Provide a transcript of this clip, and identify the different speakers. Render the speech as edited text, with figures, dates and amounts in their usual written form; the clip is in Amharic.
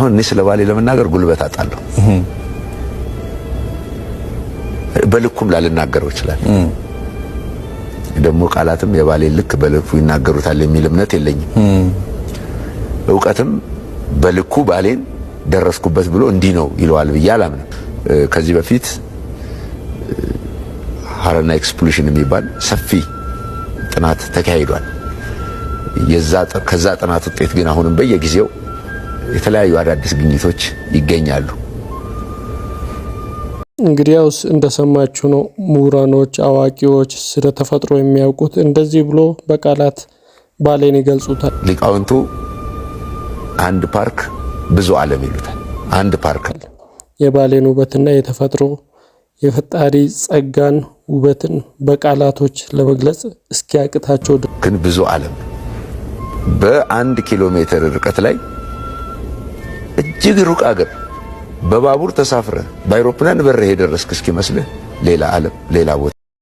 Speaker 1: አሁን እኔ ስለ ባሌ ለመናገር ጉልበት አጣለሁ። በልኩም ላልናገረው ይችላል። ደግሞ ቃላትም የባሌ ልክ በልኩ ይናገሩታል የሚል እምነት የለኝም። ዕውቀትም በልኩ ባሌን ደረስኩበት ብሎ እንዲህ ነው ይለዋል ብዬ አላምንም። ከዚህ በፊት ሀረና ኤክስፕሎሽን የሚባል ሰፊ ጥናት ተካሂዷል። ከዛ ጥናት ውጤት ግን አሁንም በየጊዜው የተለያዩ አዳዲስ ግኝቶች ይገኛሉ።
Speaker 2: እንግዲያውስ እንደሰማችሁ ነው። ምሁራኖች፣ አዋቂዎች ስለ ተፈጥሮ የሚያውቁት እንደዚህ ብሎ በቃላት ባሌን ይገልጹታል።
Speaker 1: ሊቃውንቱ አንድ ፓርክ ብዙ ዓለም ይሉታል። አንድ ፓርክ
Speaker 2: የባሌን ውበትና የተፈጥሮ የፈጣሪ ጸጋን ውበትን በቃላቶች ለመግለጽ እስኪያቅታቸው
Speaker 1: ግን ብዙ ዓለም በ1 ኪሎ ሜትር ርቀት ላይ እጅግ ሩቅ አገር በባቡር ተሳፍረ በአይሮፕላን በረህ የደረስክ እስኪመስልህ ሌላ ዓለም ሌላ ቦታ